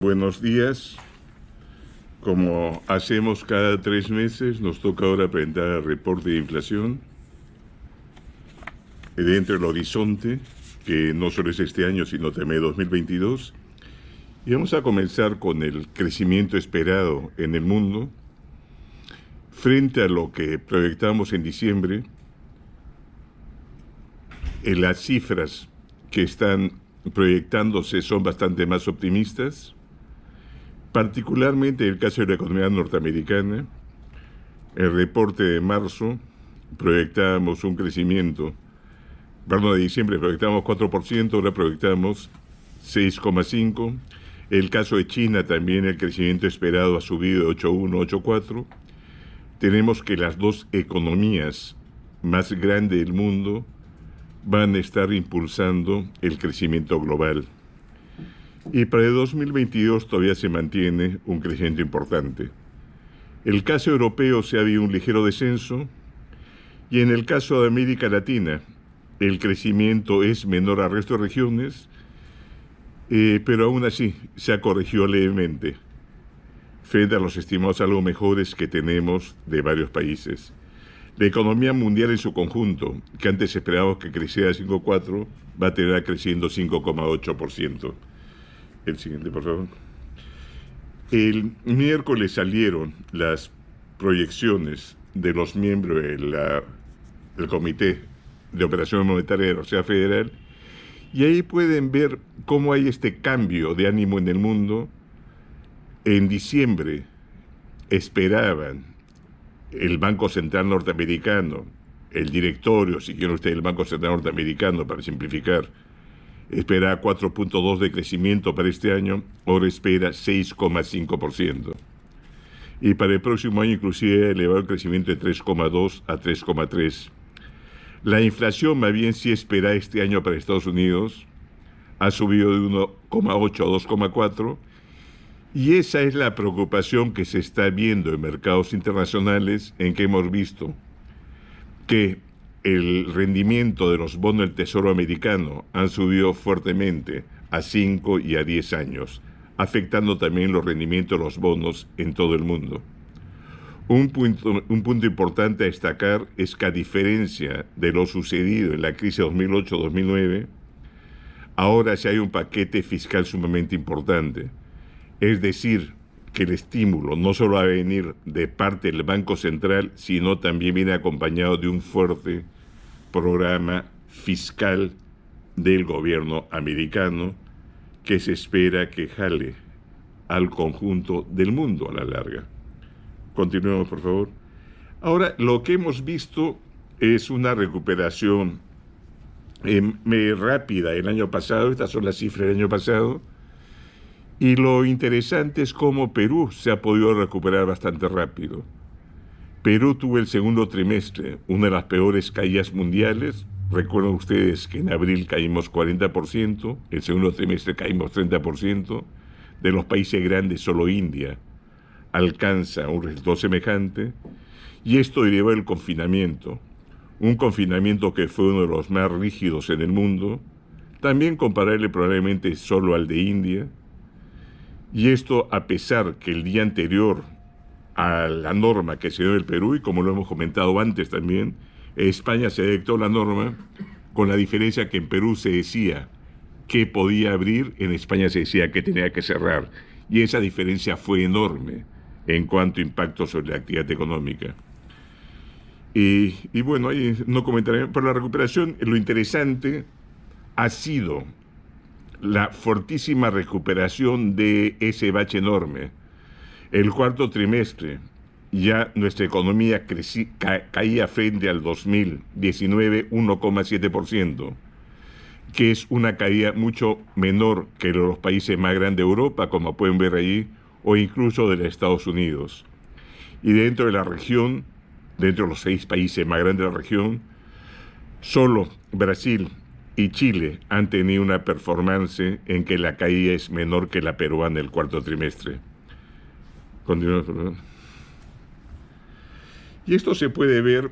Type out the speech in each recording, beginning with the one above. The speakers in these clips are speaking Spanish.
Buenos días. Como hacemos cada 3 meses, nos toca ahora presentar el reporte de inflación dentro del horizonte, que no solo es este año, sino también 2022. Y vamos a comenzar con el crecimiento esperado en el mundo. Frente a lo que proyectamos en diciembre, las cifras que están proyectándose son bastante más optimistas. Particularmente en el caso de la economía norteamericana, el reporte de marzo proyectábamos un crecimiento, de diciembre proyectábamos 4%, ahora proyectamos 6,5%. El caso de China también el crecimiento esperado ha subido de 8,1 a 8,4. Tenemos que las dos economías más grandes del mundo van a estar impulsando el crecimiento global. Y para el 2022 todavía se mantiene un crecimiento importante. El caso europeo se ha habido un ligero descenso y en el caso de América Latina el crecimiento es menor al resto de regiones, pero aún así se ha corregido levemente frente a los estimados algo mejores que tenemos de varios países. La economía mundial en su conjunto, que antes esperábamos que creciera 5,4%, va a terminar creciendo 5,8%. El siguiente, por favor. El miércoles salieron las proyecciones de los miembros del Comité de Operaciones Monetarias de la Reserva Federal, y ahí pueden ver cómo hay este cambio de ánimo en el mundo. En diciembre esperaban el Banco Central norteamericano, el directorio, si quieren ustedes, el Banco Central norteamericano, para simplificar, espera 4,2% de crecimiento para este año, ahora espera 6,5%. Y para el próximo año inclusive ha elevado el crecimiento de 3,2 a 3,3. La inflación, más bien, sí espera este año para Estados Unidos, ha subido de 1,8 a 2,4, y esa es la preocupación que se está viendo en mercados internacionales, en que hemos visto que el rendimiento de los bonos del Tesoro americano han subido fuertemente a 5 y a 10 años, afectando también los rendimientos de los bonos en todo el mundo. Un punto importante a destacar es que, a diferencia de lo sucedido en la crisis 2008-2009, ahora sí hay un paquete fiscal sumamente importante. Es decir, que el estímulo no solo va a venir de parte del Banco Central, sino también viene acompañado de un fuerte programa fiscal del gobierno americano que se espera que jale al conjunto del mundo a la larga. Continuemos, por favor. Ahora, lo que hemos visto es una recuperación rápida el año pasado. Estas son las cifras del año pasado. Y lo interesante es cómo Perú se ha podido recuperar bastante rápido. Perú tuvo el segundo trimestre una de las peores caídas mundiales. Recuerdan ustedes que en abril caímos 40%, el segundo trimestre caímos 30%. De los países grandes, solo India alcanza un resultado semejante. Y esto derivó del confinamiento. Un confinamiento que fue uno de los más rígidos en el mundo, también comparable probablemente solo al de India. Y esto a pesar que el día anterior a la norma que se dio en el Perú, y como lo hemos comentado antes también, España se dictó la norma, con la diferencia que en Perú se decía que podía abrir, en España se decía que tenía que cerrar. Y esa diferencia fue enorme en cuanto a impacto sobre la actividad económica. Y bueno, ahí no comentaré, pero la recuperación, lo interesante ha sido la fortísima recuperación de ese bache enorme. El cuarto trimestre, ya nuestra economía caía frente al 2019 1,7%, que es una caída mucho menor que los países más grandes de Europa, como pueden ver allí, o incluso de los Estados Unidos. Y dentro de la región, dentro de los 6 países más grandes de la región, solo Brasil y Chile han tenido una performance en que la caída es menor que la peruana el cuarto trimestre. Continuamos, por favor. Y esto se puede ver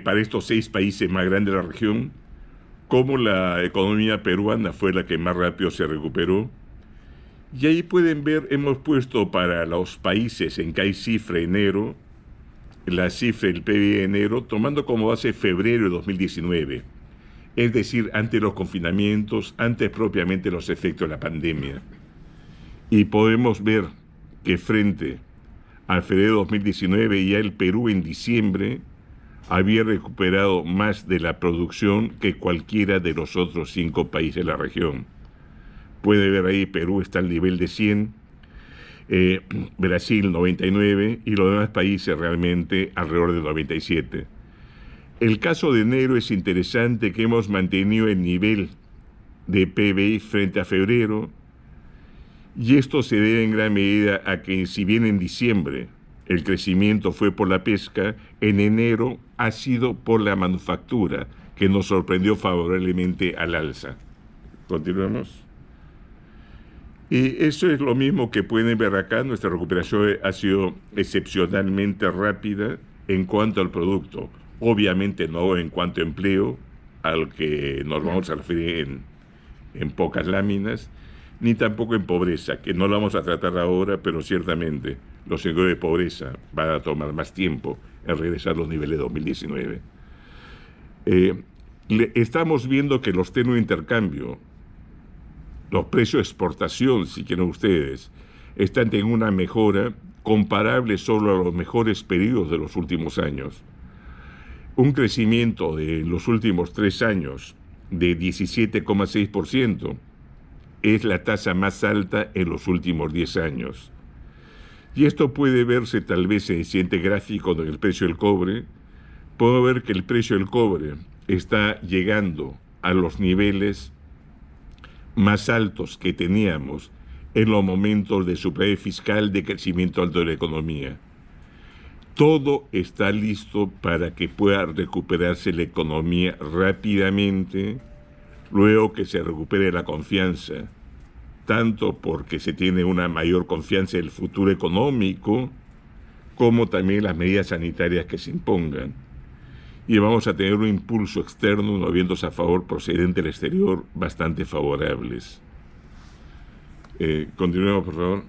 para estos 6 países más grandes de la región, cómo la economía peruana fue la que más rápido se recuperó, Y ahí pueden ver, hemos puesto para los países en que hay cifra enero, la cifra del PIB de enero, tomando como base febrero de 2019, es decir, antes de los confinamientos, antes propiamente los efectos de la pandemia. Y podemos ver que frente al febrero de 2019 ya el Perú en diciembre había recuperado más de la producción que cualquiera de los otros 5 países de la región. Puede ver ahí, Perú está al nivel de 100, Brasil 99 y los demás países realmente alrededor de 97. El caso de enero es interesante, que hemos mantenido el nivel de PBI frente a febrero, y esto se debe en gran medida a que, si bien en diciembre el crecimiento fue por la pesca, en enero ha sido por la manufactura, que nos sorprendió favorablemente al alza. Continuemos. Y eso es lo mismo que pueden ver acá. Nuestra recuperación ha sido excepcionalmente rápida en cuanto al producto. Obviamente no en cuanto a empleo, al que nos vamos a referir en pocas láminas, ni tampoco en pobreza, que no lo vamos a tratar ahora, pero ciertamente los indicadores de pobreza van a tomar más tiempo en regresar a los niveles de 2019. Estamos viendo que los términos de intercambio, los precios de exportación, si quieren ustedes, están en una mejora comparable solo a los mejores periodos de los últimos años. Un crecimiento de los últimos 3 años de 17,6%, es la tasa más alta en los últimos 10 años. Y esto puede verse tal vez en el siguiente gráfico del precio del cobre. Puedo ver que el precio del cobre está llegando a los niveles más altos que teníamos en los momentos de superávit fiscal, de crecimiento alto de la economía. Todo está listo para que pueda recuperarse la economía rápidamente, luego que se recupere la confianza, tanto porque se tiene una mayor confianza en el futuro económico, como también las medidas sanitarias que se impongan. Y vamos a tener un impulso externo, unos vientos a favor procedente del exterior bastante favorables. Continuemos, por favor.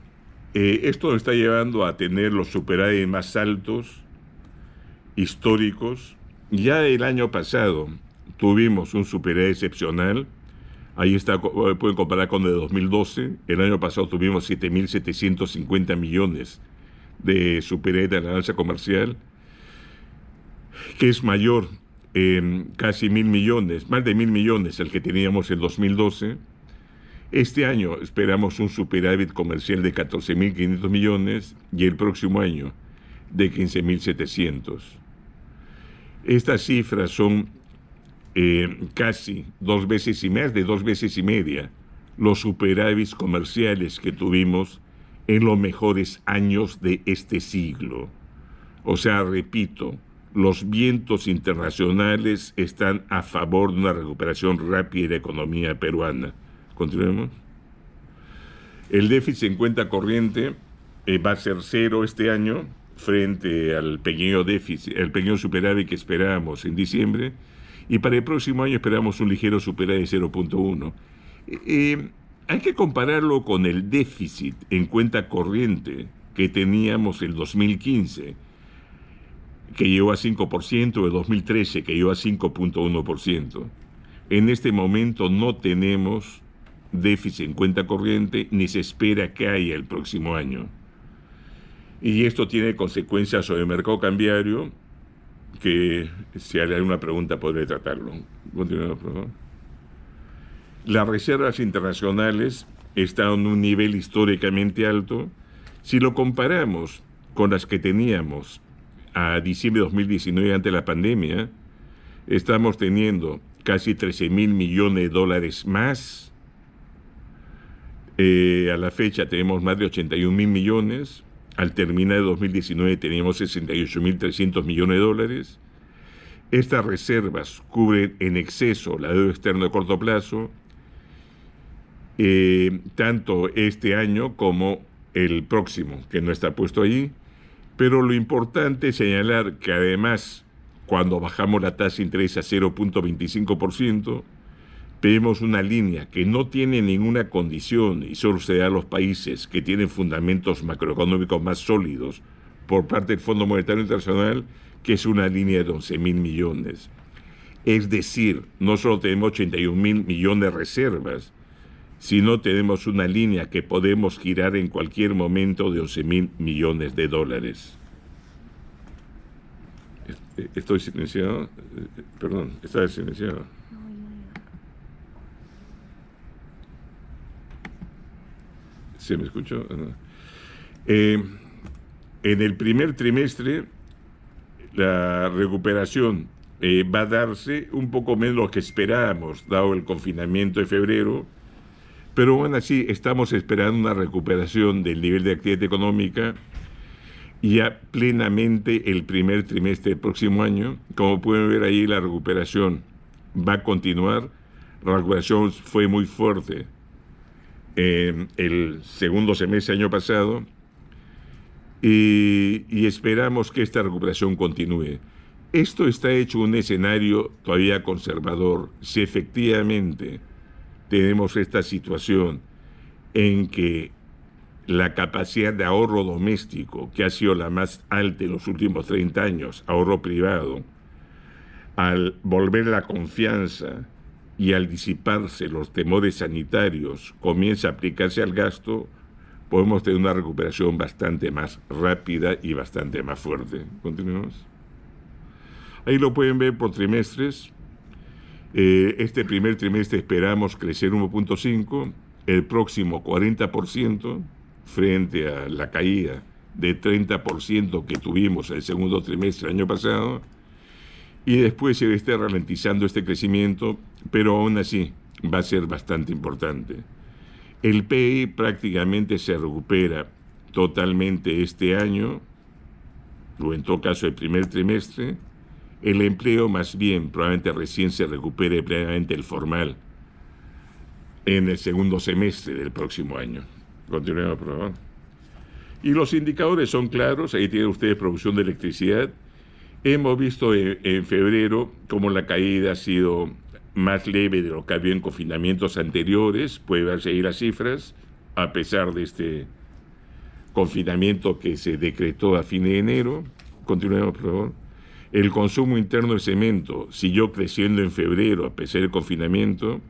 Esto nos está llevando a tener los superávit más altos históricos. Ya el año pasado tuvimos un superávit excepcional. Ahí está, pueden comparar con el de 2012. El año pasado tuvimos 7.750 millones de superávit de la balanza comercial, que es mayor en casi 1.000 millones, más de 1.000 millones el que teníamos en 2012. Este año esperamos un superávit comercial de 14.500 millones y el próximo año de 15.700. Estas cifras son casi 2 veces y más de 2 veces y media los superávits comerciales que tuvimos en los mejores años de este siglo. O sea, repito, los vientos internacionales están a favor de una recuperación rápida de la economía peruana. Continuemos. El déficit en cuenta corriente va a ser 0 este año frente al pequeño déficit, el pequeño superávit que esperábamos en diciembre, y para el próximo año esperamos un ligero superávit de 0.1. Hay que compararlo con el déficit en cuenta corriente que teníamos el 2015, que llegó a 5%, el 2013, que llegó a 5.1%. En este momento no tenemos déficit en cuenta corriente, ni se espera que haya el próximo año. Y esto tiene consecuencias sobre el mercado cambiario, que si hay alguna pregunta podré tratarlo. Continuemos, por favor. Las reservas internacionales están en un nivel históricamente alto. Si lo comparamos con las que teníamos a diciembre de 2019 ante la pandemia, estamos teniendo casi 13.000 millones de dólares más. A la fecha tenemos más de 81.000 millones. Al terminar el 2019 teníamos 68.300 millones de dólares. Estas reservas cubren en exceso la deuda externa de corto plazo, tanto este año como el próximo, que no está puesto ahí. Pero lo importante es señalar que además, cuando bajamos la tasa de interés a 0.25%, vemos una línea que no tiene ninguna condición y solo se da a los países que tienen fundamentos macroeconómicos más sólidos por parte del Fondo Monetario Internacional, que es una línea de 11.000 millones. Es decir, no solo tenemos 81.000 millones de reservas, sino tenemos una línea que podemos girar en cualquier momento de 11.000 millones de dólares. ¿Estoy silenciado? Perdón, ¿estaba silenciado? ¿Se me escuchó? En el primer trimestre, la recuperación va a darse un poco menos de lo que esperábamos, dado el confinamiento de febrero, pero aún así estamos esperando una recuperación del nivel de actividad económica ya plenamente el primer trimestre del próximo año. Como pueden ver ahí, la recuperación va a continuar. La recuperación fue muy fuerte el segundo semestre del año pasado y esperamos que esta recuperación continúe. Esto está hecho un escenario todavía conservador. Si efectivamente tenemos esta situación en que la capacidad de ahorro doméstico, que ha sido la más alta en los últimos 30 años, ahorro privado, al volver la confianza y al disiparse los temores sanitarios, comienza a aplicarse al gasto, podemos tener una recuperación bastante más rápida y bastante más fuerte. Continuemos. Ahí lo pueden ver por trimestres. Este primer trimestre esperamos crecer 1.5%, el próximo 40%, frente a la caída de 30% que tuvimos el segundo trimestre del año pasado, y después se está ralentizando este crecimiento, pero aún así va a ser bastante importante. El PIB prácticamente se recupera totalmente este año, o en todo caso el primer trimestre. El empleo más bien probablemente recién se recupere plenamente el formal en el segundo semestre del próximo año. Continuemos, por favor. Y los indicadores son claros. Ahí tienen ustedes producción de electricidad. Hemos visto en febrero cómo la caída ha sido más leve de lo que había en confinamientos anteriores. Puede verse ahí las cifras, a pesar de este confinamiento que se decretó a fin de enero. Continuemos, por favor. El consumo interno de cemento siguió creciendo en febrero a pesar del confinamiento.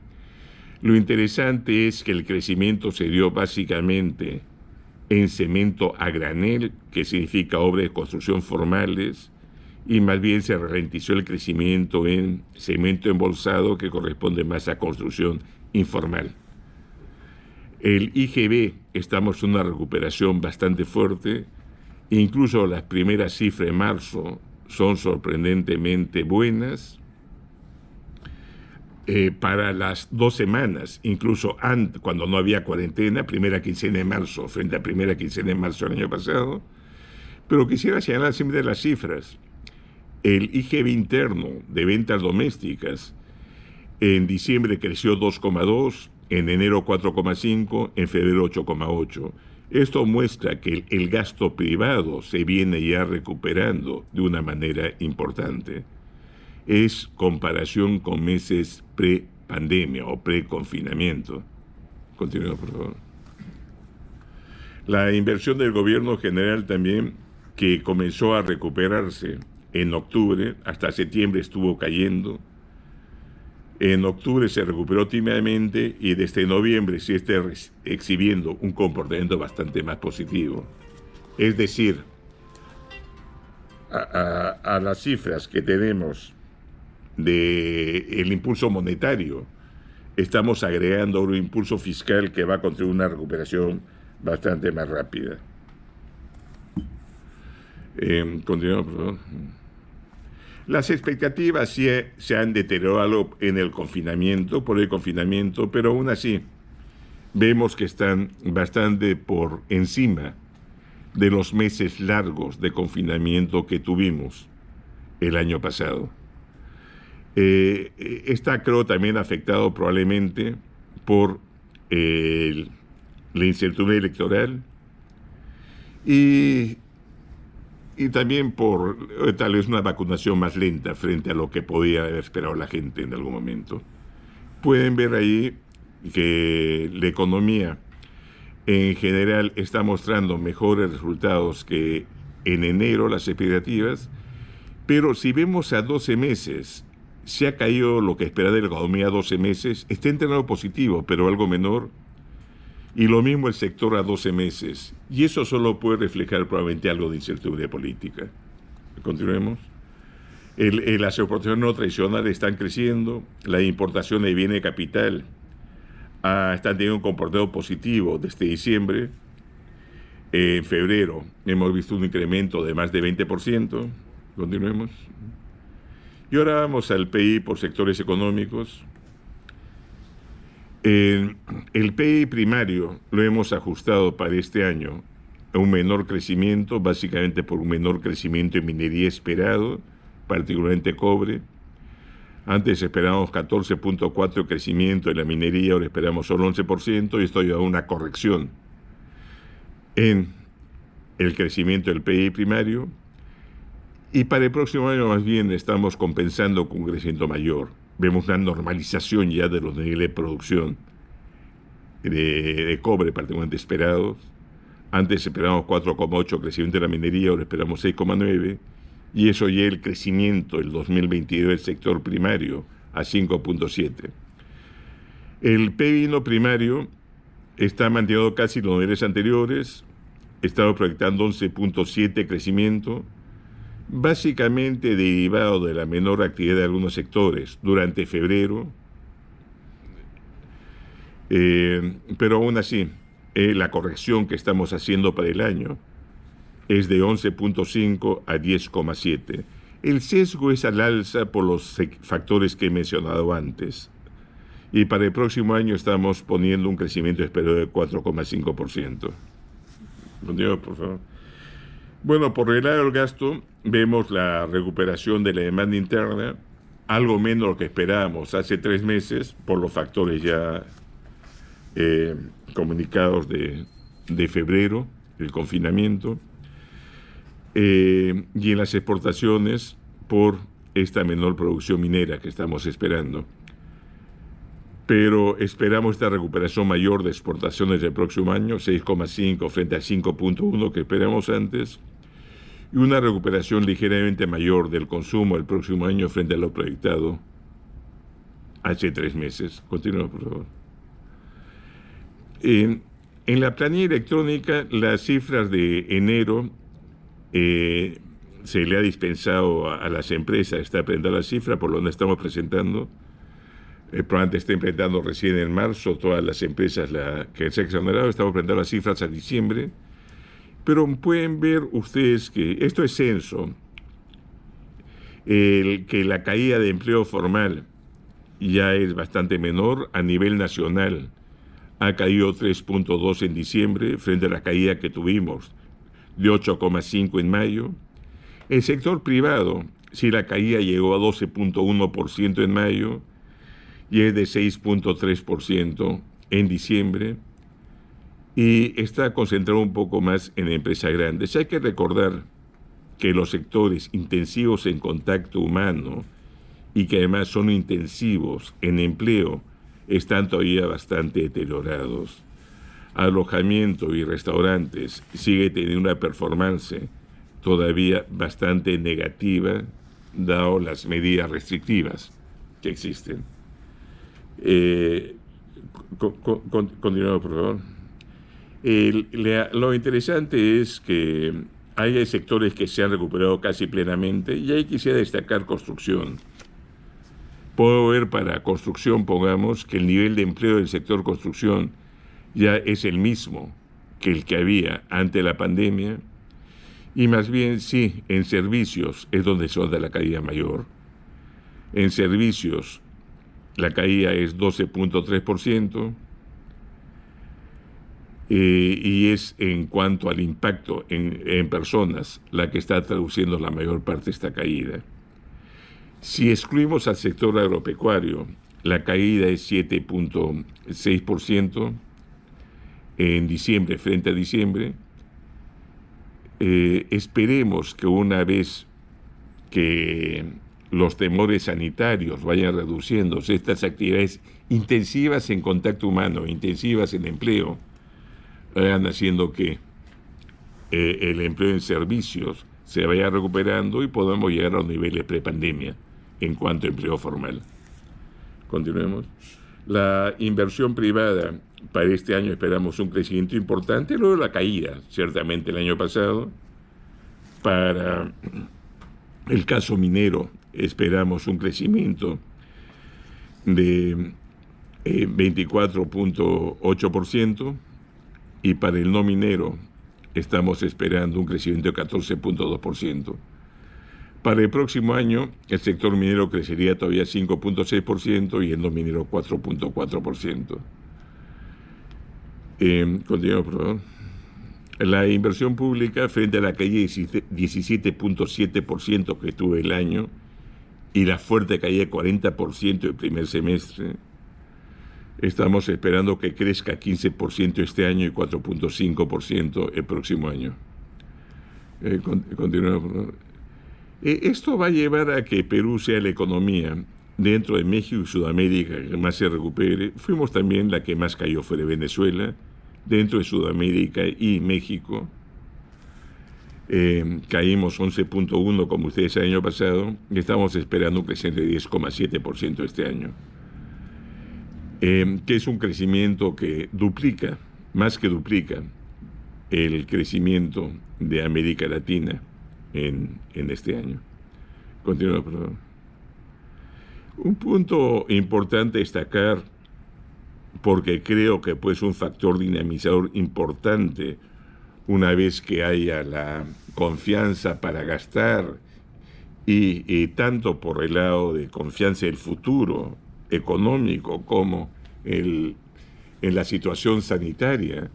Lo interesante es que el crecimiento se dio básicamente en cemento a granel, que significa obras de construcción formales, y más bien se ralentizó el crecimiento en cemento embolsado, que corresponde más a construcción informal. El IGB, estamos en una recuperación bastante fuerte, incluso las primeras cifras de marzo son sorprendentemente buenas. Para las 2 semanas, incluso antes, cuando no había cuarentena, primera quincena de marzo frente a primera quincena de marzo del año pasado. Pero quisiera señalar siempre las cifras. El IGB interno de ventas domésticas en diciembre creció 2,2, en enero 4,5, en febrero 8,8. Esto muestra que el gasto privado se viene ya recuperando de una manera importante. Es comparación con meses pre-pandemia o pre-confinamiento. Continuemos, por favor. La inversión del gobierno general también, que comenzó a recuperarse en octubre, hasta septiembre estuvo cayendo. En octubre se recuperó tímidamente y desde noviembre se está exhibiendo un comportamiento bastante más positivo. Es decir, a las cifras que tenemos del impulso monetario, estamos agregando un impulso fiscal que va a contribuir a una recuperación bastante más rápida. Continuamos, por favor. Las expectativas sí se han deteriorado en el confinamiento, por el confinamiento, pero aún así vemos que están bastante por encima de los meses largos de confinamiento que tuvimos el año pasado. Está, creo, también afectado probablemente por la incertidumbre electoral y también por tal vez una vacunación más lenta frente a lo que podía haber esperado la gente en algún momento. Pueden ver ahí que la economía en general está mostrando mejores resultados que en enero las expectativas, pero si vemos a 12 meses, se ha caído lo que esperaba de la economía a 12 meses, está en terreno positivo, pero algo menor, y lo mismo el sector a 12 meses, y eso solo puede reflejar probablemente algo de incertidumbre política. Continuemos. Las exportaciones no tradicionales están creciendo, la importación de bienes de capital están teniendo un comportamiento positivo desde diciembre. En febrero hemos visto un incremento de más de 20%. Continuemos. Y ahora vamos al PIB por sectores económicos. El PIB primario lo hemos ajustado para este año a un menor crecimiento, básicamente por un menor crecimiento en minería esperado, particularmente cobre. Antes esperábamos 14.4% de crecimiento en la minería, ahora esperamos solo 11%, y esto lleva a una corrección en el crecimiento del PIB primario. Y para el próximo año más bien estamos compensando con un crecimiento mayor. Vemos una normalización ya de los niveles de producción de cobre particularmente esperados. Antes esperábamos 4,8% crecimiento de la minería, ahora esperamos 6,9%. Y eso ya el crecimiento del 2022 del sector primario a 5,7%. El PIB no primario está manteniendo casi los niveles anteriores, estamos proyectando 11,7% crecimiento, básicamente derivado de la menor actividad de algunos sectores durante febrero, pero aún así, la corrección que estamos haciendo para el año es de 11,5 a 10,7. El sesgo es al alza por los factores que he mencionado antes. Y para el próximo año estamos poniendo un crecimiento esperado de 4,5%. Continuamos, por favor. Bueno, por el lado del gasto, vemos la recuperación de la demanda interna, algo menos de lo que esperábamos hace 3 meses, por los factores ya comunicados de febrero, el confinamiento. Y en las exportaciones por esta menor producción minera que estamos esperando. Pero esperamos esta recuperación mayor de exportaciones del próximo año, 6,5 frente a 5,1 que esperamos antes, y una recuperación ligeramente mayor del consumo el próximo año frente a lo proyectado hace 3 meses. Continuamos, por favor. En la planilla electrónica, las cifras de enero se le ha dispensado a las empresas, está presentando la cifra, por lo que estamos presentando. Probablemente está implementando recién en marzo todas las empresas que se han exonerado, estamos presentando las cifras a diciembre. Pero pueden ver ustedes que esto es censo, que la caída de empleo formal ya es bastante menor a nivel nacional. Ha caído 3,2 en diciembre frente a la caída que tuvimos de 8,5 en mayo. El sector privado, sí, la caída llegó a 12,1% en mayo y es de 6,3% en diciembre, y está concentrado un poco más en empresas grandes. Hay que recordar que los sectores intensivos en contacto humano y que además son intensivos en empleo están todavía bastante deteriorados. Alojamiento y restaurantes sigue teniendo una performance todavía bastante negativa, dado las medidas restrictivas que existen. Continuamos, por favor. Lo interesante es que hay sectores que se han recuperado casi plenamente, y ahí quisiera destacar construcción. Puedo ver para construcción, pongamos, que el nivel de empleo del sector construcción ya es el mismo que el que había ante la pandemia, y más bien sí, en servicios es donde se da la caída mayor. En servicios la caída es 12,3%, y es en cuanto al impacto en personas la que está traduciendo la mayor parte de esta caída. Si excluimos al sector agropecuario, la caída es 7,6% en diciembre frente a diciembre. Esperemos que una vez que los temores sanitarios vayan reduciéndose, estas actividades intensivas en contacto humano, intensivas en empleo, vayan haciendo que el empleo en servicios se vaya recuperando y podamos llegar a los niveles prepandemia en cuanto a empleo formal. Continuemos. La inversión privada para este año esperamos un crecimiento importante, luego la caída, ciertamente el año pasado. Para el caso minero esperamos un crecimiento de 24.8% y para el no minero estamos esperando un crecimiento de 14.2%. Para el próximo año, el sector minero crecería todavía 5.6% y el no minero 4.4%. Continuamos, por favor. La inversión pública frente a la caída de 17.7% que tuvo el año y la fuerte caída de 40% el primer semestre, estamos esperando que crezca 15% este año y 4.5% el próximo año. Continuamos, por favor. Esto va a llevar a que Perú sea la economía dentro de México y Sudamérica que más se recupere. Fuimos también la que más cayó fuera de Venezuela, dentro de Sudamérica y México. Caímos 11.1 como ustedes el año pasado y estamos esperando un crecimiento de 10.7% este año. Que es un crecimiento que duplica, más que duplica, el crecimiento de América Latina en este año. Continúa, por favor. Un punto importante a destacar, porque creo que pues un factor dinamizador importante una vez que haya la confianza para gastar y tanto por el lado de confianza del futuro económico como en la situación sanitaria,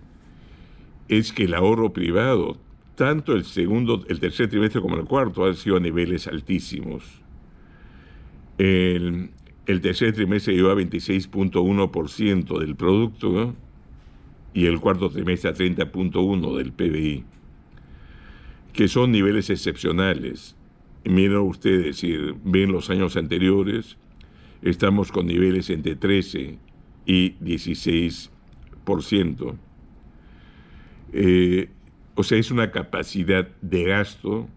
es que el ahorro privado, tanto el tercer trimestre como el cuarto, han sido a niveles altísimos. El tercer trimestre llegó a 26.1% del producto, ¿no? Y el cuarto trimestre a 30.1% del PBI, que son niveles excepcionales. Miren ustedes, si ven los años anteriores, estamos con niveles entre 13 y 16%. O sea, es una capacidad de gasto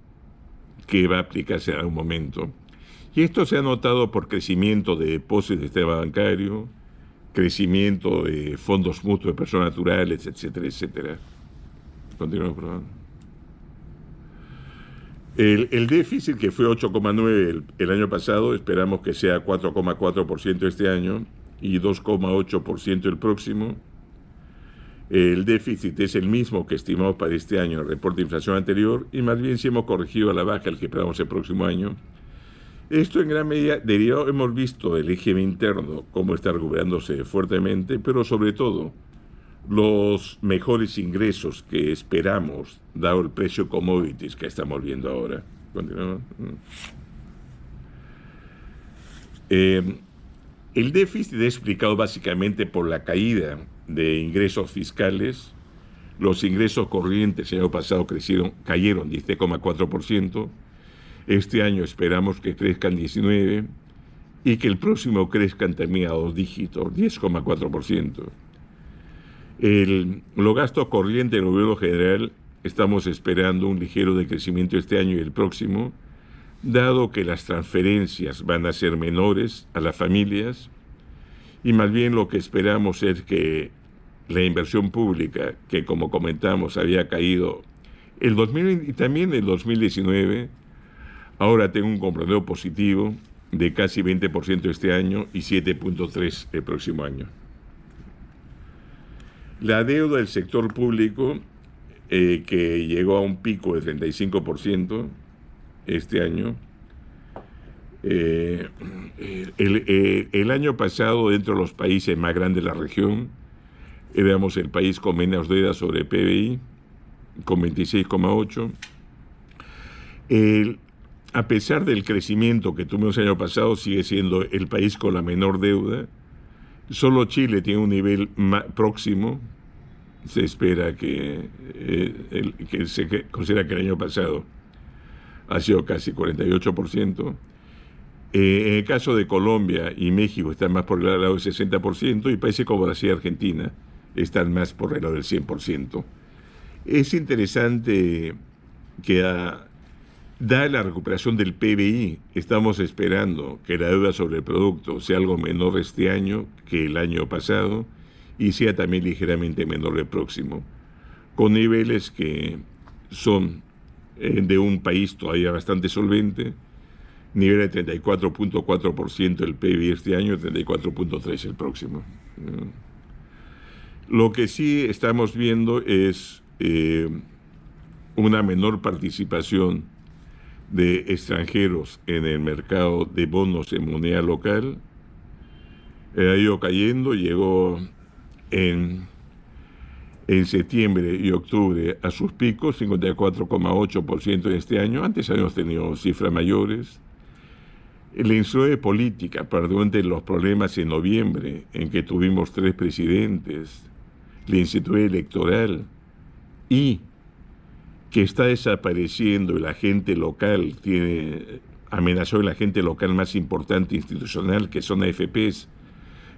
que va a aplicarse en algún momento. Y esto se ha notado por crecimiento de depósitos de sistema bancario, crecimiento de fondos mutuos de personas naturales, etcétera, etcétera. Continuamos, por favor. El déficit, que fue 8,9 el año pasado, esperamos que sea 4,4% este año y 2,8% el próximo. El déficit es el mismo que estimamos para este año en el reporte de inflación anterior y más bien si hemos corregido a la baja el que esperamos el próximo año. Esto en gran medida derivado, hemos visto del eje interno cómo está recuperándose fuertemente, pero sobre todo los mejores ingresos que esperamos, dado el precio de commodities que estamos viendo ahora. Continuamos. El déficit es explicado básicamente por la caída de ingresos fiscales. Los ingresos corrientes el año pasado cayeron 10,4%. Este año esperamos que crezcan 19% y que el próximo crezcan también a 2 dígitos, 10,4%. Los gastos corrientes del gobierno general estamos esperando un ligero decrecimiento este año y el próximo, dado que las transferencias van a ser menores a las familias y más bien lo que esperamos es que la inversión pública, que como comentamos había caído el 2020 y también el 2019, ahora tengo un compromiso positivo de casi 20% este año y 7.3% el próximo año. La deuda del sector público, que llegó a un pico de 35% este año. El año pasado, dentro de los países más grandes de la región, éramos el país con menos deuda sobre PBI, con 26,8%. A pesar del crecimiento que tuvimos el año pasado, sigue siendo el país con la menor deuda. Solo Chile tiene un nivel próximo. Se espera que se considera que el año pasado ha sido casi 48%. En el caso de Colombia y México están más por el lado del 60% y países como Brasil y Argentina están más por el lado del 100%. Es interesante que da la recuperación del PBI, estamos esperando que la deuda sobre el producto sea algo menor este año que el año pasado y sea también ligeramente menor el próximo, con niveles que son de un país todavía bastante solvente, nivel de 34.4% del PIB este año, 34.3% el próximo. Lo que sí estamos viendo es una menor participación de extranjeros en el mercado de bonos en moneda local. Ha ido cayendo, llegó en septiembre y octubre a sus picos, 54,8% en este año. Antes habíamos tenido cifras mayores. La incertidumbre política, perdón, de los problemas en noviembre, en que tuvimos 3 presidentes, la incertidumbre electoral y que está desapareciendo el agente local, amenazó el agente local más importante institucional, que son AFPs,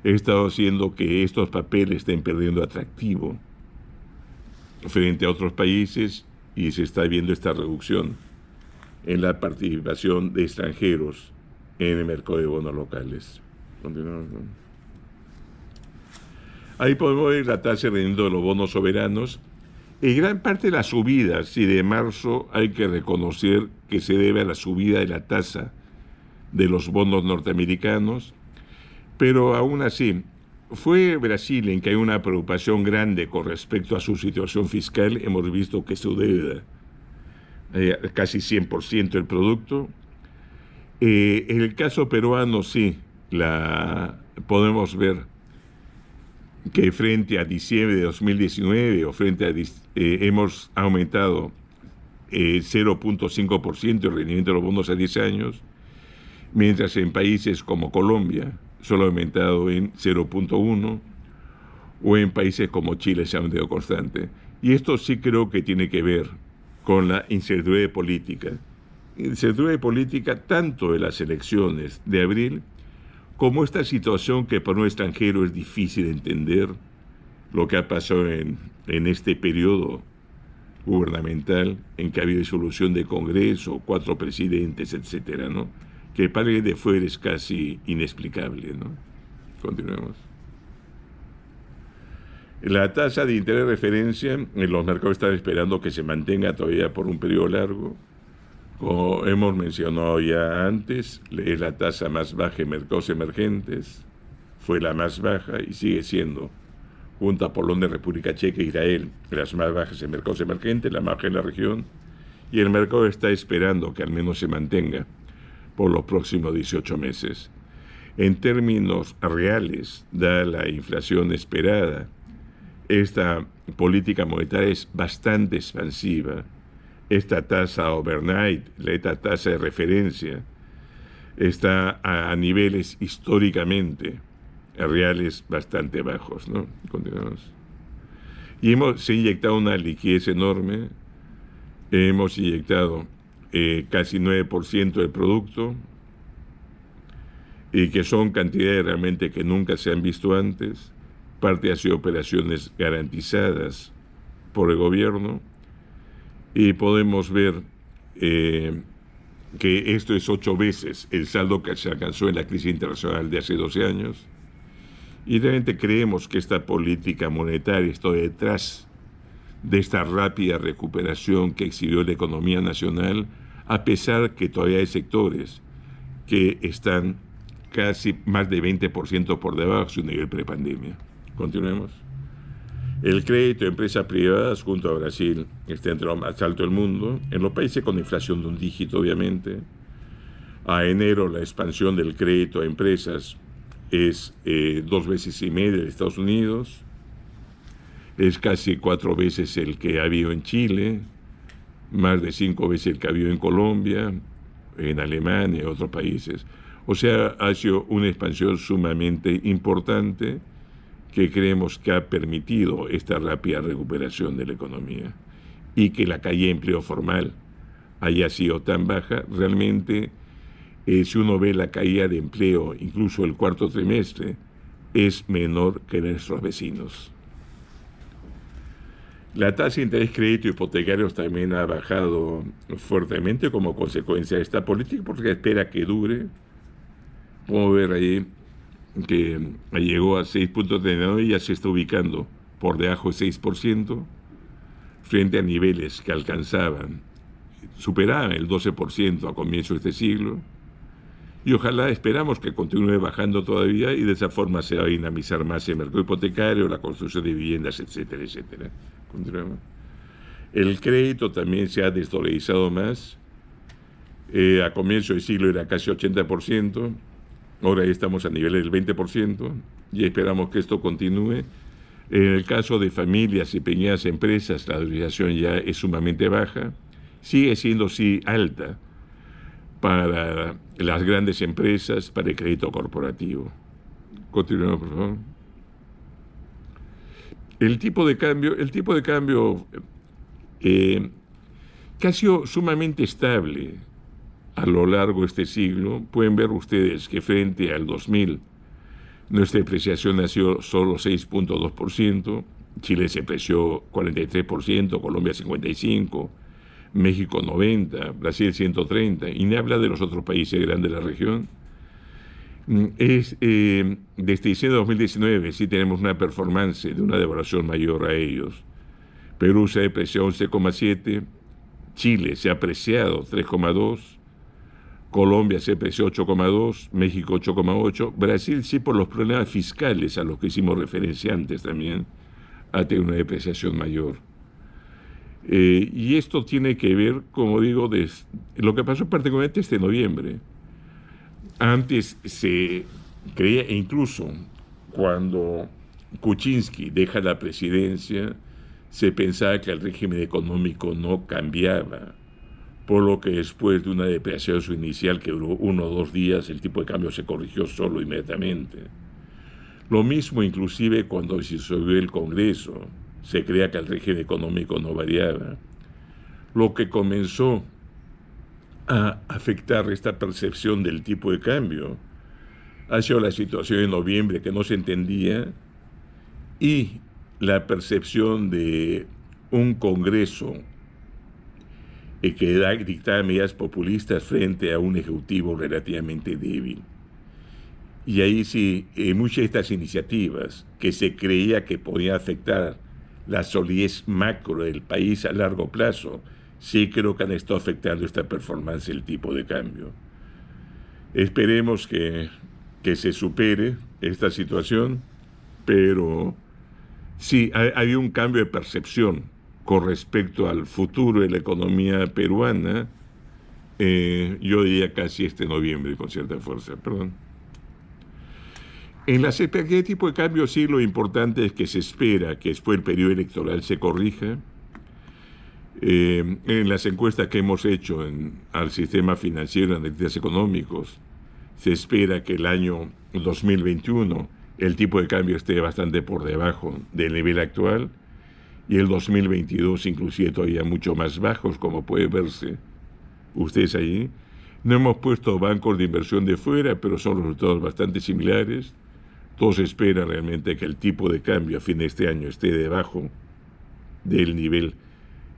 he estado haciendo que estos papeles estén perdiendo atractivo frente a otros países y se está viendo esta reducción en la participación de extranjeros en el mercado de bonos locales. Continuamos. Ahí podemos ver la tasa de rendimiento de los bonos soberanos. En gran parte de las subidas, y de marzo, hay que reconocer que se debe a la subida de la tasa de los bonos norteamericanos, pero aún así, fue Brasil en que hay una preocupación grande con respecto a su situación fiscal. Hemos visto que su deuda, casi 100% del producto. En el caso peruano, sí, podemos ver que frente a diciembre de 2019 o hemos aumentado 0.5% el rendimiento de los bonos a 10 años, mientras en países como Colombia solo ha aumentado en 0.1, o en países como Chile se ha mantenido constante. Y esto sí creo que tiene que ver con la incertidumbre política. Incertidumbre política tanto de las elecciones de abril, como esta situación que para un extranjero es difícil entender lo que ha pasado en este periodo gubernamental en que ha habido disolución de Congreso, 4 presidentes, etcétera, ¿no? Que para el de fuera es casi inexplicable, ¿no? Continuemos. La tasa de interés de referencia en los mercados están esperando que se mantenga todavía por un periodo largo. Como hemos mencionado ya antes, es la tasa más baja en mercados emergentes, fue la más baja y sigue siendo, junto a Polonia, República Checa e Israel, las más bajas en mercados emergentes, la más baja en la región, y el mercado está esperando que al menos se mantenga por los próximos 18 meses. En términos reales, dada la inflación esperada, esta política monetaria es bastante expansiva. Esta tasa overnight, esta tasa de referencia, está a niveles históricamente reales bastante bajos, ¿no? Continuamos. Y se ha inyectado una liquidez enorme, hemos inyectado casi 9% del producto, y que son cantidades realmente que nunca se han visto antes. Parte ha sido operaciones garantizadas por el gobierno, y podemos ver que esto es 8 veces el saldo que se alcanzó en la crisis internacional de hace 12 años, y realmente creemos que esta política monetaria está detrás de esta rápida recuperación que exhibió la economía nacional, a pesar que todavía hay sectores que están casi más de 20% por debajo de su nivel prepandemia. Continuemos. El crédito de empresas privadas junto a Brasil está entre lo más alto del mundo, en los países con inflación de un dígito, obviamente. A enero la expansión del crédito a empresas es 2,5 veces de Estados Unidos, es casi 4 veces el que ha habido en Chile, más de 5 veces el que ha habido en Colombia, en Alemania y otros países. O sea, ha sido una expansión sumamente importante que creemos que ha permitido esta rápida recuperación de la economía, y que la caída de empleo formal haya sido tan baja, realmente si uno ve la caída de empleo, incluso el cuarto trimestre, es menor que nuestros vecinos. La tasa de interés crédito hipotecarios también ha bajado fuertemente como consecuencia de esta política, porque espera que dure. Podemos ver ahí que llegó a 6.39 y ya se está ubicando por debajo de 6%, frente a niveles que superaban el 12% a comienzo de este siglo. Y ojalá, esperamos que continúe bajando todavía y de esa forma se va a dinamizar más el mercado hipotecario, la construcción de viviendas, etcétera, etcétera. Continuamos. El crédito también se ha desdolarizado más. A comienzo del siglo era casi 80%, ahora ya estamos a niveles del 20% y esperamos que esto continúe. En el caso de familias y pequeñas empresas, la dolarización ya es sumamente baja, sigue siendo sí alta para las grandes empresas, para el crédito corporativo. Continuemos, por favor. El tipo de cambio que ha sido sumamente estable a lo largo de este siglo. Pueden ver ustedes que frente al 2000 nuestra depreciación ha sido solo 6.2%, Chile se depreció 43%, Colombia 55%, México 90%, Brasil 130%, y ni habla de los otros países grandes de la región. Desde diciembre de 2019 sí tenemos una performance de una devaluación mayor a ellos. Perú se ha depreciado 11,7%, Chile se ha apreciado 3,2%, Colombia se depreció 8,2%, México 8,8%, Brasil sí por los problemas fiscales a los que hicimos referencia antes también, ha tenido una depreciación mayor. Y esto tiene que ver, como digo, de lo que pasó particularmente este noviembre. Antes se creía, e incluso cuando Kuczynski deja la presidencia, se pensaba que el régimen económico no cambiaba, por lo que después de una depreciación inicial que duró 1 o 2 días, el tipo de cambio se corrigió solo inmediatamente. Lo mismo inclusive cuando se disolvió el Congreso, se creía que el régimen económico no variaba. Lo que comenzó a afectar esta percepción del tipo de cambio ha sido la situación de noviembre que no se entendía y la percepción de un Congreso que dictaba medidas populistas frente a un ejecutivo relativamente débil. Y ahí sí, muchas de estas iniciativas que se creía que podían afectar la solidez macro del país a largo plazo, sí creo que han estado afectando esta performance del tipo de cambio. Esperemos que se supere esta situación, pero sí, hay un cambio de percepción con respecto al futuro de la economía peruana, yo diría casi este noviembre, con cierta fuerza, perdón. En las expectativas de tipo de cambio, sí, lo importante es que se espera que después del periodo electoral se corrija. En las encuestas que hemos hecho al sistema financiero, en analistas económicos, se espera que el año 2021 el tipo de cambio esté bastante por debajo del nivel actual, y el 2022 inclusive todavía mucho más bajos, como puede verse ustedes allí. No hemos puesto bancos de inversión de fuera, pero son resultados bastante similares. Todos esperan realmente que el tipo de cambio a fin de este año esté debajo del nivel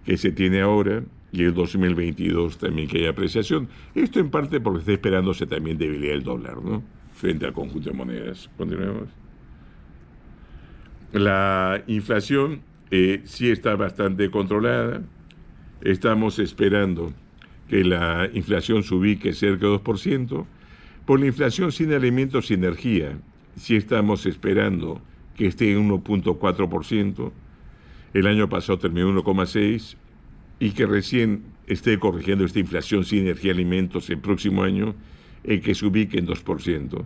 que se tiene ahora, y el 2022 también que haya apreciación. Esto en parte porque está esperándose también debilidad del dólar, ¿no?, frente al conjunto de monedas. Continuemos. La inflación sí está bastante controlada. Estamos esperando que la inflación se ubique cerca de 2%. Por la inflación sin alimentos y energía, sí estamos esperando que esté en 1.4%. El año pasado terminó en 1.6%, y que recién esté corrigiendo esta inflación sin energía y alimentos el próximo año, que se ubique en 2%.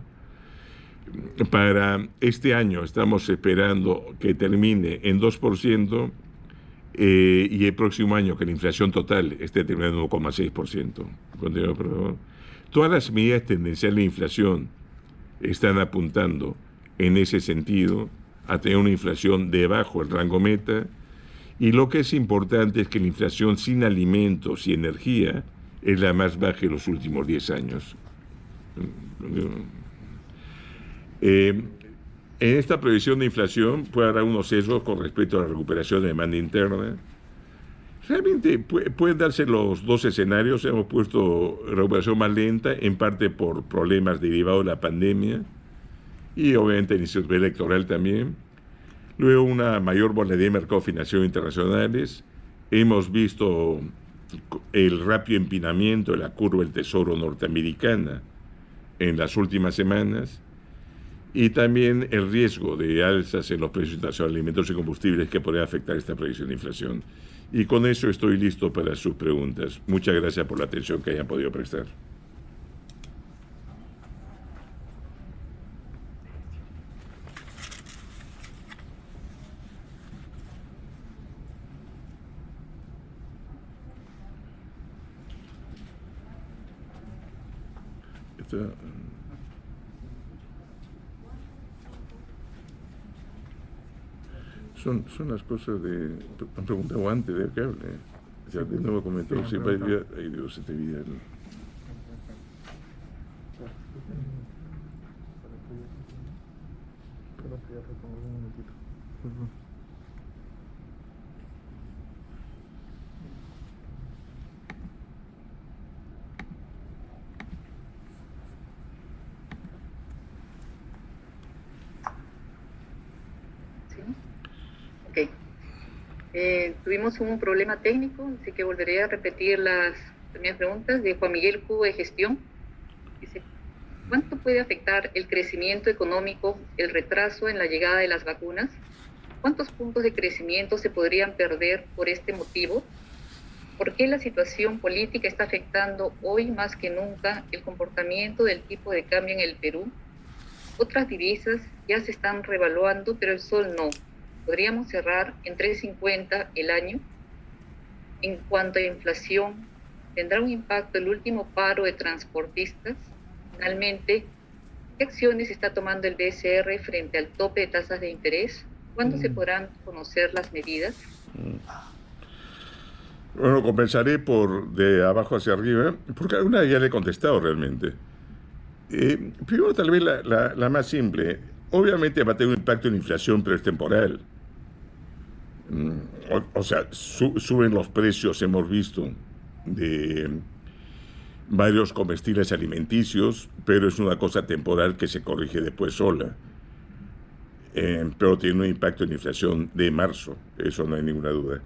Para este año estamos esperando que termine en 2%, y el próximo año que la inflación total esté terminando en 1.6%. Continúa, por favor. Todas las medidas tendenciales de inflación están apuntando en ese sentido a tener una inflación debajo del rango meta, y lo que es importante es que la inflación sin alimentos y energía es la más baja en los últimos 10 años. En esta previsión de inflación puede haber unos sesgos con respecto a la recuperación de demanda interna. Realmente pueden darse los dos escenarios. Hemos puesto recuperación más lenta, en parte por problemas derivados de la pandemia y obviamente el instituto electoral también. Luego una mayor volatilidad de mercados financieros internacionales. Hemos visto el rápido empinamiento de la curva del Tesoro norteamericana en las últimas semanas y también el riesgo de alzas en los precios internacionales de alimentos y combustibles que podría afectar esta previsión de inflación. Y con eso estoy listo para sus preguntas. Muchas gracias por la atención que hayan podido prestar. Son las cosas de... Han preguntado antes de que hable. O sea, de nuevo comentó, sí, ay Dios, este video. Ok. Tuvimos un problema técnico, así que volveré a repetir las primeras preguntas de Juan Miguel Cubo de Gestión. Dice, ¿cuánto puede afectar el crecimiento económico el retraso en la llegada de las vacunas? ¿Cuántos puntos de crecimiento se podrían perder por este motivo? ¿Por qué la situación política está afectando hoy más que nunca el comportamiento del tipo de cambio en el Perú? Otras divisas ya se están revaluando, pero el sol no. ¿Podríamos cerrar en 3.50 el año? En cuanto a inflación, ¿tendrá un impacto el último paro de transportistas? Finalmente, ¿qué acciones está tomando el BCR frente al tope de tasas de interés? ¿Cuándo se podrán conocer las medidas? Bueno, comenzaré por de abajo hacia arriba, porque alguna ya le he contestado realmente. Primero, tal vez la más simple. Obviamente va a tener un impacto en la inflación, pero es temporal. O sea, suben los precios, hemos visto, de varios comestibles alimenticios, pero es una cosa temporal que se corrige después sola. Pero tiene un impacto en la inflación de marzo, eso no hay ninguna duda.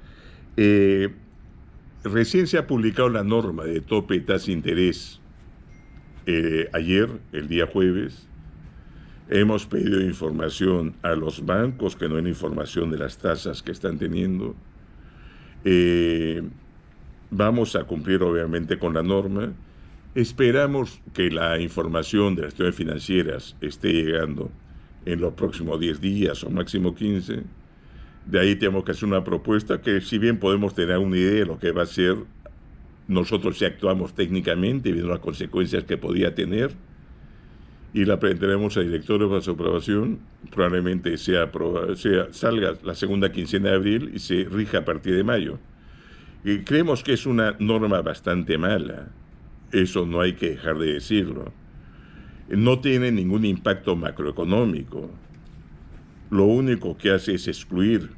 Recién se ha publicado la norma de tope de tasa de interés ayer, el día jueves. Hemos pedido información a los bancos que no hay información de las tasas que están teniendo. Vamos a cumplir obviamente con la norma. Esperamos que la información de las entidades financieras esté llegando en los próximos 10 días o máximo 15. De ahí tenemos que hacer una propuesta que, si bien podemos tener una idea de lo que va a ser, nosotros si actuamos técnicamente viendo las consecuencias que podía tener, y la presentaremos al directorio para su aprobación. Probablemente salga la segunda quincena de abril y se rija a partir de mayo. Y creemos que es una norma bastante mala, eso no hay que dejar de decirlo. No tiene ningún impacto macroeconómico. Lo único que hace es excluir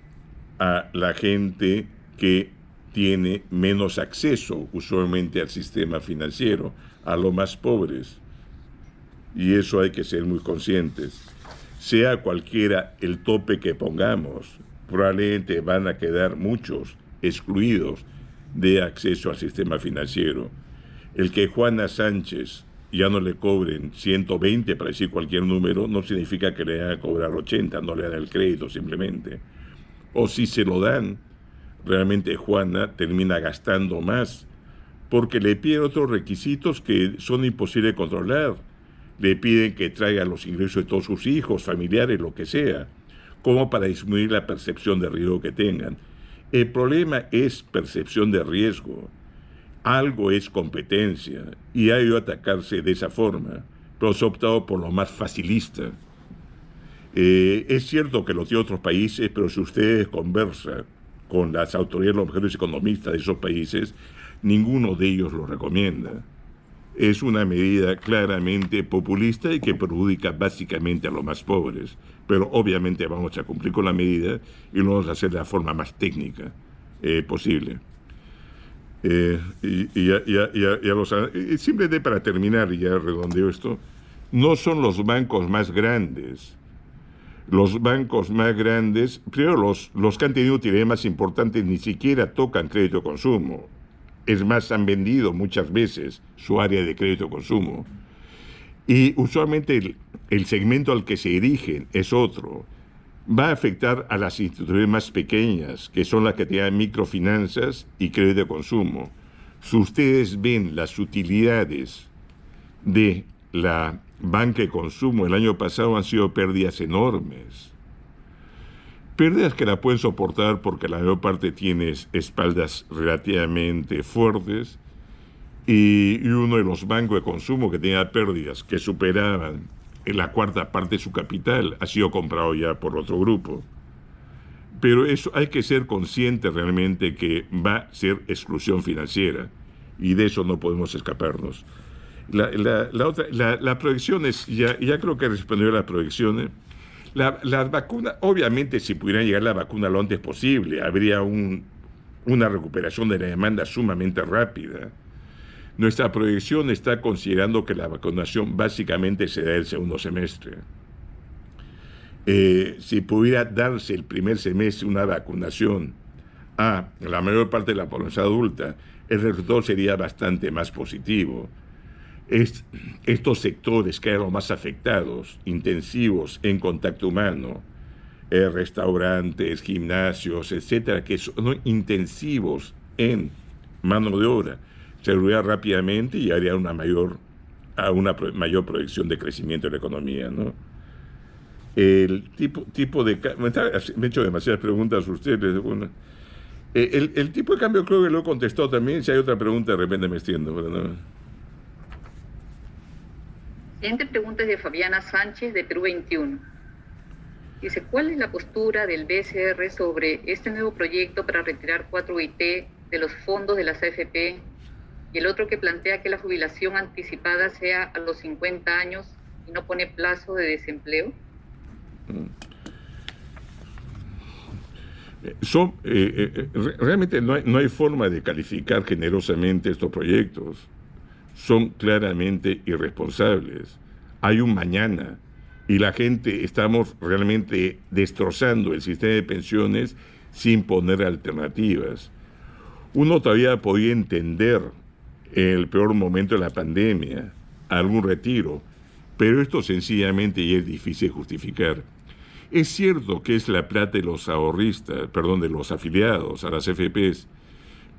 a la gente que tiene menos acceso usualmente al sistema financiero, a los más pobres. Y eso hay que ser muy conscientes. Sea cualquiera el tope que pongamos, probablemente van a quedar muchos excluidos de acceso al sistema financiero. El que Juana Sánchez ya no le cobren 120, para decir cualquier número, no significa que le van a cobrar 80, no le dan el crédito simplemente. O si se lo dan, realmente Juana termina gastando más, porque le piden otros requisitos que son imposibles de controlar. Le piden que traiga los ingresos de todos sus hijos, familiares, lo que sea, como para disminuir la percepción de riesgo que tengan. El problema es percepción de riesgo. Algo es competencia y ha ido a atacarse de esa forma, pero se ha optado por lo más facilista. Es cierto que lo tiene otros países, pero si ustedes conversan con las autoridades, los mejores economistas de esos países, ninguno de ellos lo recomienda. es una medida claramente populista y que perjudica básicamente a los más pobres. Pero obviamente vamos a cumplir con la medida y lo vamos a hacer de la forma más técnica posible. Simplemente para terminar, y ya redondeo esto, no son los bancos más grandes. Los bancos más grandes, primero los que han tenido utilidades más importantes ni siquiera tocan crédito de consumo. Es más, han vendido muchas veces su área de crédito de consumo. Y usualmente el segmento al que se dirigen es otro. Va a afectar a las instituciones más pequeñas, que son las que tienen microfinanzas y crédito de consumo. Si ustedes ven las utilidades de la banca de consumo el año pasado, han sido pérdidas enormes. Pérdidas que la pueden soportar porque la mayor parte tiene espaldas relativamente fuertes, y uno de los bancos de consumo que tenía pérdidas que superaban en la cuarta parte de su capital ha sido comprado ya por otro grupo. Pero eso hay que ser consciente realmente que va a ser exclusión financiera y de eso no podemos escaparnos. La proyección es, ya creo que respondió a las proyecciones. Las vacunas, obviamente si pudiera llegar la vacuna lo antes posible, habría una recuperación de la demanda sumamente rápida. Nuestra proyección está considerando que la vacunación básicamente se da el segundo semestre. Si pudiera darse el primer semestre una vacunación a la mayor parte de la población adulta, el resultado sería bastante más positivo. Estos sectores que eran los más afectados, intensivos en contacto humano, restaurantes, gimnasios, etcétera, que son intensivos en mano de obra, se reduciría rápidamente y haría una mayor proyección de crecimiento de la economía, ¿no? El tipo de... Me he hecho demasiadas preguntas a ustedes. Bueno, el tipo de cambio creo que lo he contestado también. Si hay otra pregunta, de repente me extiendo. Pero no. Siguiente pregunta es de Fabiana Sánchez, de Perú 21. Dice, ¿cuál es la postura del BCR sobre este nuevo proyecto para retirar 4 UIT de los fondos de las AFP y el otro que plantea que la jubilación anticipada sea a los 50 años y no pone plazo de desempleo? Realmente no hay forma de calificar generosamente estos proyectos. Son claramente irresponsables. Hay un mañana y la gente estamos realmente destrozando el sistema de pensiones sin poner alternativas. Uno todavía podía entender el peor momento de la pandemia, algún retiro, pero esto sencillamente ya es difícil de justificar. Es cierto que es la plata de los ahorristas, de los afiliados a las FPs,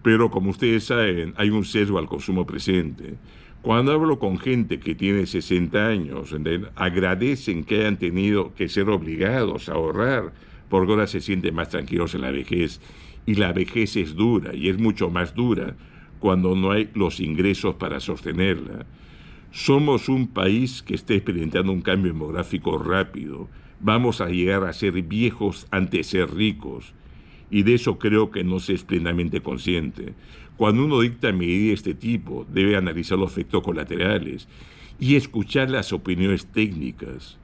pero como ustedes saben, hay un sesgo al consumo presente. Cuando hablo con gente que tiene 60 años, agradecen que hayan tenido que ser obligados a ahorrar, porque ahora se sienten más tranquilos en la vejez. Y la vejez es dura, y es mucho más dura cuando no hay los ingresos para sostenerla. Somos un país que está experimentando un cambio demográfico rápido. Vamos a llegar a ser viejos antes de ser ricos. Y de eso creo que no se es plenamente consciente. Cuando uno dicta medidas de este tipo, debe analizar los efectos colaterales y escuchar las opiniones técnicas.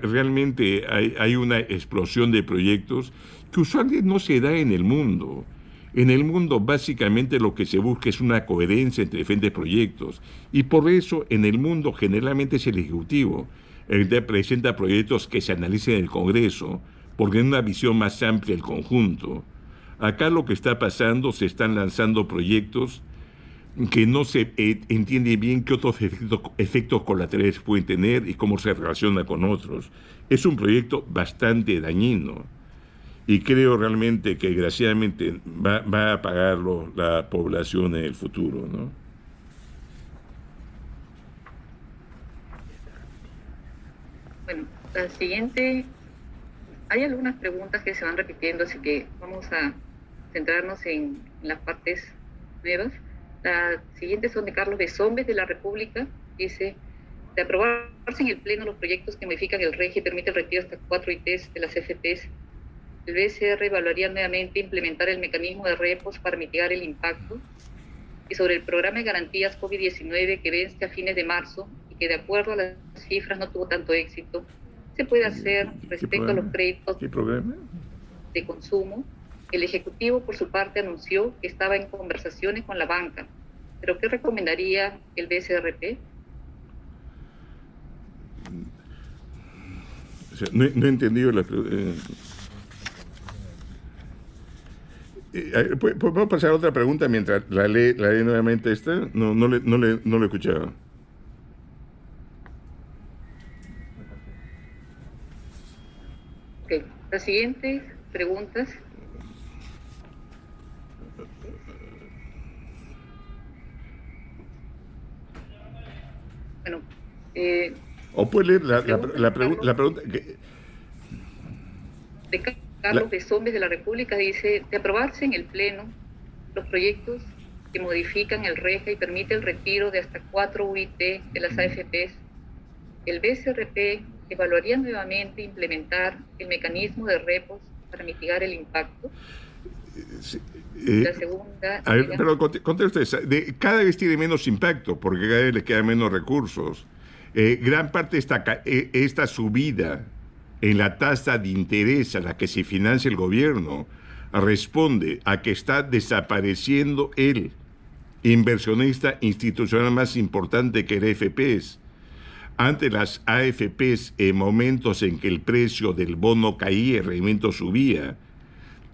Realmente hay una explosión de proyectos que usualmente no se da en el mundo. En el mundo básicamente lo que se busca es una coherencia entre diferentes proyectos y por eso en el mundo generalmente es el Ejecutivo el que presenta proyectos que se analicen en el Congreso porque tiene una visión más amplia del conjunto. Acá lo que está pasando, se están lanzando proyectos que no se entiende bien qué otros efectos colaterales pueden tener y cómo se relaciona con otros. Es un proyecto bastante dañino y creo realmente que desgraciadamente va a pagarlo la población en el futuro, ¿no? Bueno, la siguiente, hay algunas preguntas que se van repitiendo, así que vamos a centrarnos en las partes nuevas. Las siguientes son de Carlos Besombes, de la República. Dice, de aprobarse en el Pleno los proyectos que modifican el REGI y permiten el retiro hasta 4 ITs de las FPs, el BCR evaluaría nuevamente implementar el mecanismo de repos para mitigar el impacto, y sobre el programa de garantías COVID-19 que vence a fines de marzo y que de acuerdo a las cifras no tuvo tanto éxito, se puede hacer respecto a los créditos ¿Qué programa? de consumo. El Ejecutivo, por su parte, anunció que estaba en conversaciones con la banca. ¿Pero qué recomendaría el BCRP? O sea, no he entendido la ¿Puedo pasar a otra pregunta mientras la lee nuevamente esta? No lo escuchaba. Ok. Las siguientes preguntas. Bueno, o puede leer la pregunta de Carlos Besombes de la República, dice: de aprobarse en el Pleno los proyectos que modifican el REGA y permite el retiro de hasta 4 UIT de las AFPs, el BCRP evaluaría nuevamente implementar el mecanismo de repos para mitigar el impacto. Sí, la segunda... A ver, pero contesta esa. Cada vez tiene menos impacto porque cada vez le quedan menos recursos. Gran parte de esta subida en la tasa de interés a la que se financia el gobierno responde a que está desapareciendo el inversionista institucional más importante que era AFPs. Antes las AFPs, en momentos en que el precio del bono caía, el rendimiento subía,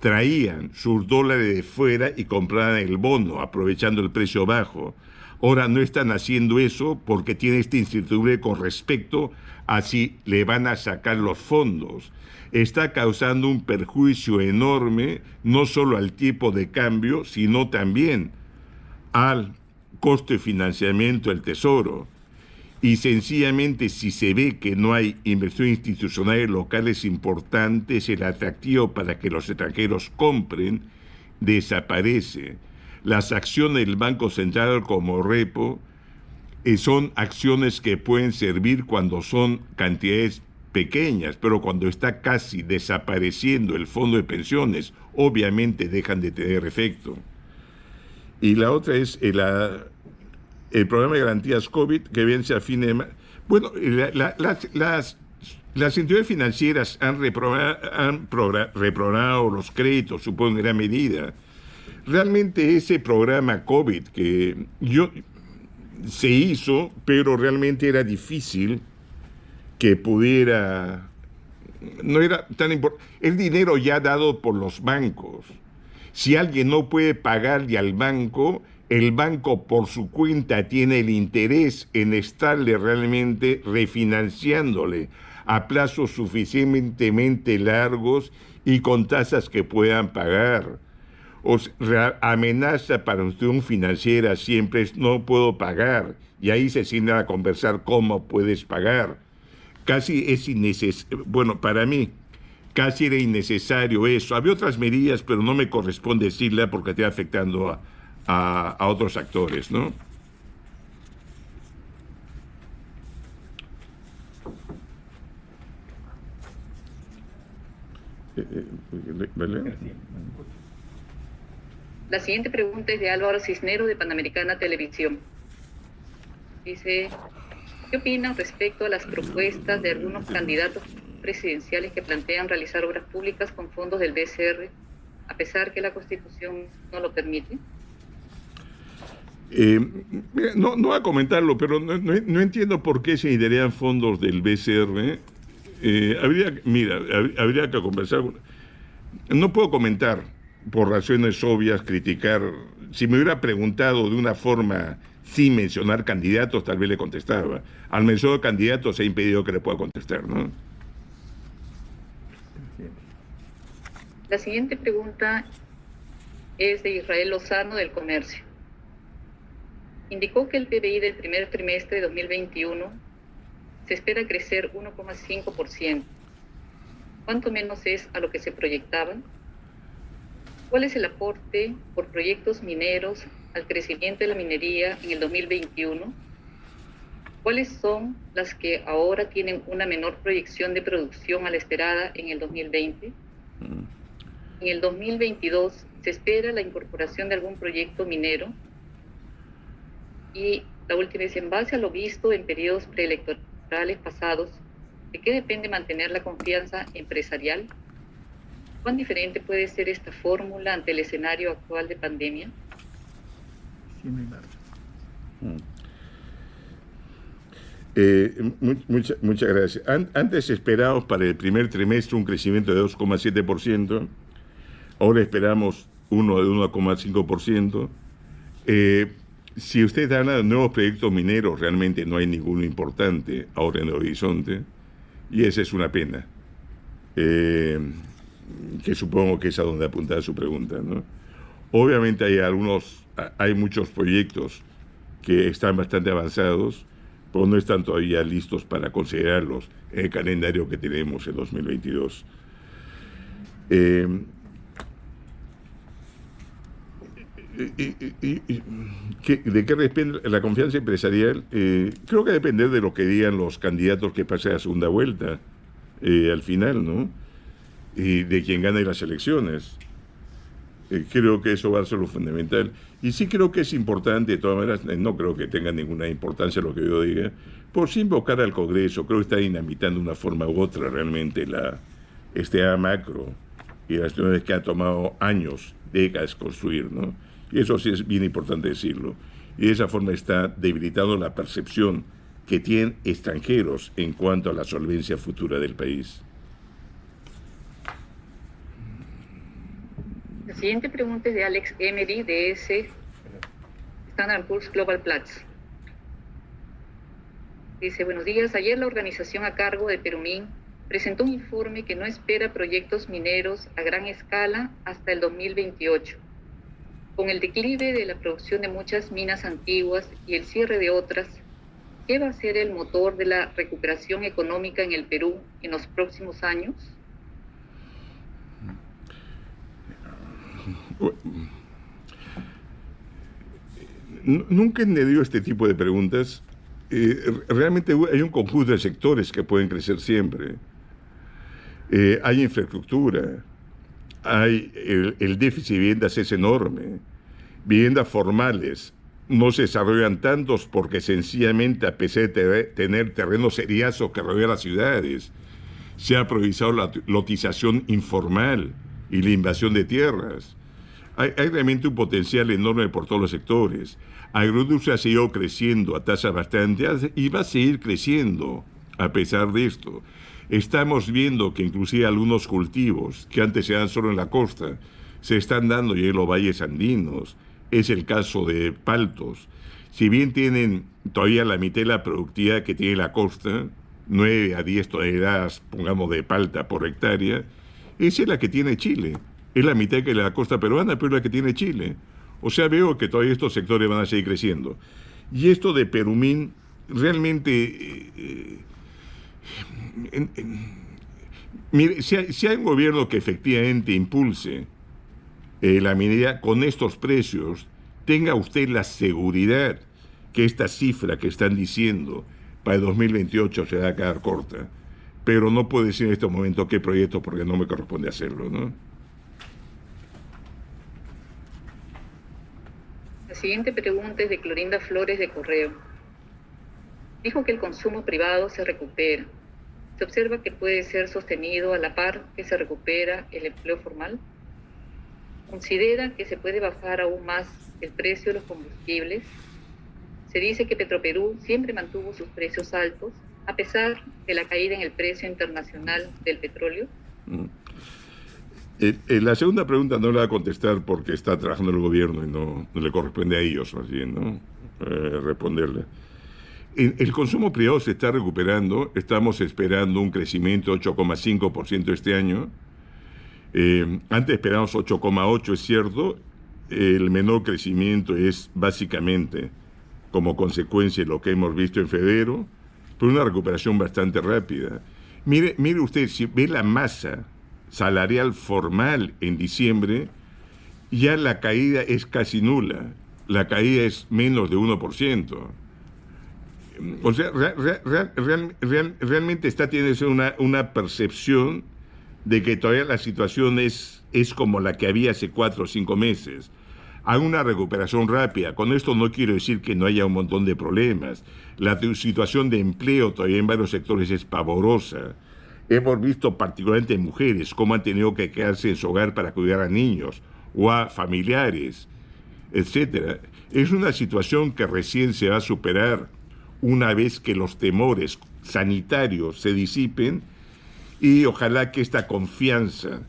traían sus dólares de fuera y compraban el bono, aprovechando el precio bajo. Ahora no están haciendo eso porque tiene esta incertidumbre con respecto a si le van a sacar los fondos. Está causando un perjuicio enorme, no solo al tipo de cambio, sino también al costo de financiamiento del Tesoro. Y sencillamente, si se ve que no hay inversión institucionales locales importantes, el atractivo para que los extranjeros compren desaparece. Las acciones del Banco Central como repo son acciones que pueden servir cuando son cantidades pequeñas, pero cuando está casi desapareciendo el fondo de pensiones, obviamente dejan de tener efecto. Y la otra es el programa de garantías COVID que vence a fin de... Bueno, las entidades financieras han reprogramado los créditos, supongo, en gran medida. Realmente ese programa COVID que se hizo, pero realmente era difícil que pudiera... No era tan importante. El dinero ya dado por los bancos. Si alguien no puede pagarle al banco, el banco por su cuenta tiene el interés en estarle realmente refinanciándole a plazos suficientemente largos y con tasas que puedan pagar. Amenaza para usted un financiera siempre es: no puedo pagar, y ahí se sientan a conversar cómo puedes pagar. Casi es innecesario, bueno, para mí, casi era innecesario eso. Había otras medidas, pero no me corresponde decirla porque está afectando a otros actores, ¿no? ¿Vale? La siguiente pregunta es de Álvaro Cisneros de Panamericana Televisión. Dice: ¿qué opinan respecto a las propuestas de algunos candidatos presidenciales que plantean realizar obras públicas con fondos del BCR, a pesar que la Constitución no lo permite? No voy a comentarlo, pero no entiendo por qué se necesitarían fondos del BCR. Habría que conversar. No puedo comentar por razones obvias, criticar. Si me hubiera preguntado de una forma sin mencionar candidatos, tal vez le contestaba. Al mencionar candidatos se ha impedido que le pueda contestar, ¿no? La siguiente pregunta es de Israel Lozano del Comercio. Indicó que el PBI del primer trimestre de 2021 se espera crecer 1,5%. ¿Cuánto menos es a lo que se proyectaba? ¿Cuál es el aporte por proyectos mineros al crecimiento de la minería en el 2021? ¿Cuáles son las que ahora tienen una menor proyección de producción a la esperada en el 2020? en el 2022 se espera la incorporación de algún proyecto minero. Y la última es, en base a lo visto en periodos preelectorales pasados, ¿de qué depende mantener la confianza empresarial? ¿Cuán diferente puede ser esta fórmula ante el escenario actual de pandemia? Muchas gracias. Antes esperábamos para el primer trimestre un crecimiento de 2,7%, ahora esperamos uno de 1,5%. Si usted habla de nuevos proyectos mineros, realmente no hay ninguno importante ahora en el horizonte, y esa es una pena, que supongo que es a donde apuntaba su pregunta, ¿no? Obviamente hay muchos proyectos que están bastante avanzados, pero no están todavía listos para considerarlos en el calendario que tenemos en 2022. ¿De qué depende la confianza empresarial? Creo que depende de lo que digan los candidatos que pasen a segunda vuelta, al final, ¿no? Y de quien gane las elecciones. Creo que eso va a ser lo fundamental. Y sí creo que es importante, de todas maneras, no creo que tenga ninguna importancia lo que yo diga, por sí invocar al Congreso. Creo que está dinamitando de una forma u otra realmente este macro y las ciudades que ha tomado años, décadas construir, ¿no? Y eso sí es bien importante decirlo. Y de esa forma está debilitando la percepción que tienen extranjeros en cuanto a la solvencia futura del país. La siguiente pregunta es de Alex Emery, de Standard & Poor's Global Platts. Dice, buenos días. Ayer la organización a cargo de Perumín presentó un informe que no espera proyectos mineros a gran escala hasta el 2028. Con el declive de la producción de muchas minas antiguas y el cierre de otras, ¿qué va a ser el motor de la recuperación económica en el Perú en los próximos años? Nunca he entendido este tipo de preguntas. Realmente hay un conjunto de sectores que pueden crecer siempre. Hay infraestructura, hay el déficit de viviendas es enorme. Viviendas formales no se desarrollan tantos porque sencillamente, a pesar de tener terrenos seriazos que rodean las ciudades, se ha priorizado la lotización informal y la invasión de tierras. Hay realmente un potencial enorme por todos los sectores. Agroindustria ha seguido creciendo a tasas bastante altas y va a seguir creciendo a pesar de esto. Estamos viendo que inclusive algunos cultivos que antes se dan solo en la costa se están dando ya en los valles andinos. Es el caso de paltos. Si bien tienen todavía la mitad de la productividad que tiene la costa, 9 a 10 toneladas, pongamos, de palta por hectárea, esa es la que tiene Chile. Es la mitad que la costa peruana, pero es la que tiene Chile. O sea, veo que todavía estos sectores van a seguir creciendo. Y esto de Perumín, realmente, mire, si hay un gobierno que efectivamente impulse la minería con estos precios, tenga usted la seguridad que esta cifra que están diciendo para el 2028 se va a quedar corta. Pero no puedo decir en este momento qué proyecto porque no me corresponde hacerlo, ¿no? La siguiente pregunta es de Clorinda Flores, de Correo. Dijo que el consumo privado se recupera. ¿Se observa que puede ser sostenido a la par que se recupera el empleo formal? ¿Considera que se puede bajar aún más el precio de los combustibles? Se dice que Petroperú siempre mantuvo sus precios altos, a pesar de la caída en el precio internacional del petróleo. La segunda pregunta no la va a contestar porque está trabajando el gobierno y no le corresponde a ellos, más bien, ¿no? Responderle. El consumo privado se está recuperando. Estamos esperando un crecimiento de 8,5% este año. Antes esperábamos 8,8%, es cierto. El menor crecimiento es básicamente como consecuencia de lo que hemos visto en febrero, pero una recuperación bastante rápida. Mire usted, si ve la masa salarial formal en diciembre, ya la caída es casi nula. La caída es menos de 1%. O sea, realmente está teniendo una percepción de que todavía la situación es como la que había hace 4 o 5 meses. Hay una recuperación rápida. Con esto no quiero decir que no haya un montón de problemas. La situación de empleo todavía en varios sectores es pavorosa. Hemos visto particularmente mujeres cómo han tenido que quedarse en su hogar para cuidar a niños o a familiares, etcétera. Es una situación que recién se va a superar una vez que los temores sanitarios se disipen, y ojalá que esta confianza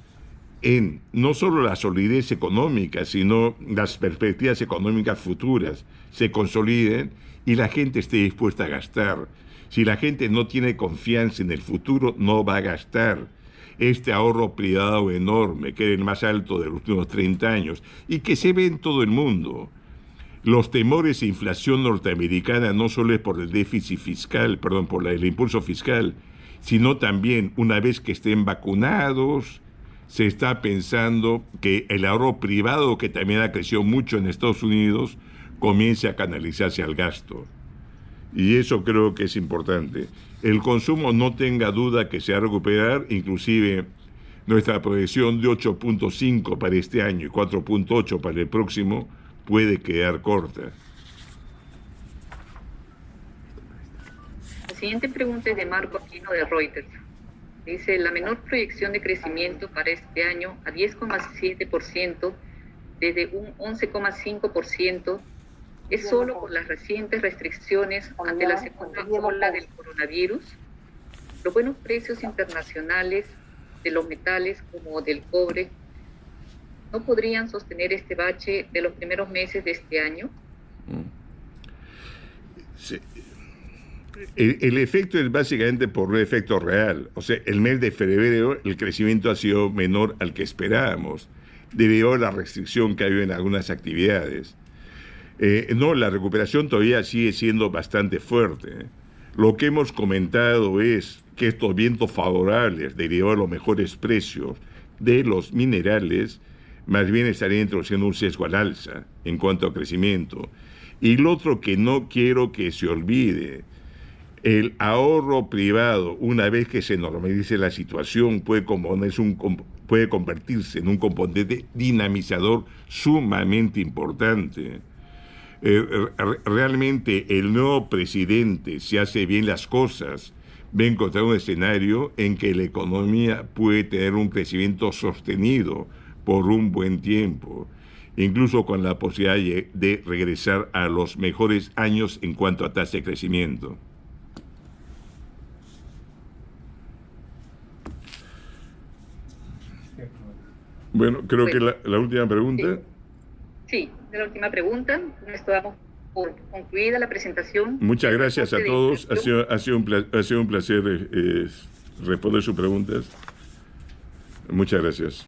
en no solo la solidez económica, sino las perspectivas económicas futuras se consoliden y la gente esté dispuesta a gastar. Si la gente no tiene confianza en el futuro, no va a gastar. Este ahorro privado enorme, que es el más alto de los últimos 30 años, y que se ve en todo el mundo. Los temores de inflación norteamericana no solo es por el déficit fiscal, perdón, por el impulso fiscal, sino también una vez que estén vacunados, se está pensando que el ahorro privado, que también ha crecido mucho en Estados Unidos, comience a canalizarse al gasto. Y eso creo que es importante. El consumo no tenga duda que se va a recuperar, inclusive nuestra proyección de 8.5 para este año y 4.8 para el próximo puede quedar corta. La siguiente pregunta es de Marco Aquino de Reuters. Dice, la menor proyección de crecimiento para este año a 10,7% desde un 11,5% es solo por las recientes restricciones ante la segunda ola del coronavirus. Los buenos precios internacionales de los metales como del cobre no podrían sostener este bache de los primeros meses de este año. Sí. El efecto es básicamente por un efecto real. O sea, el mes de febrero el crecimiento ha sido menor al que esperábamos, debido a la restricción que ha habido en algunas actividades. No, la recuperación todavía sigue siendo bastante fuerte. Lo que hemos comentado es que estos vientos favorables, derivados de los mejores precios de los minerales, más bien estarían introduciendo un sesgo al alza en cuanto a crecimiento. Y lo otro que no quiero que se olvide, el ahorro privado, una vez que se normalice la situación, puede convertirse en un componente dinamizador sumamente importante. Realmente el nuevo presidente, si hace bien las cosas, va a encontrar un escenario en que la economía puede tener un crecimiento sostenido por un buen tiempo, incluso con la posibilidad de regresar a los mejores años en cuanto a tasa de crecimiento. Bueno, creo que la última pregunta. Sí, la última pregunta. Con esto damos por concluida la presentación. Muchas gracias a todos. Ha sido un placer responder sus preguntas. Muchas gracias.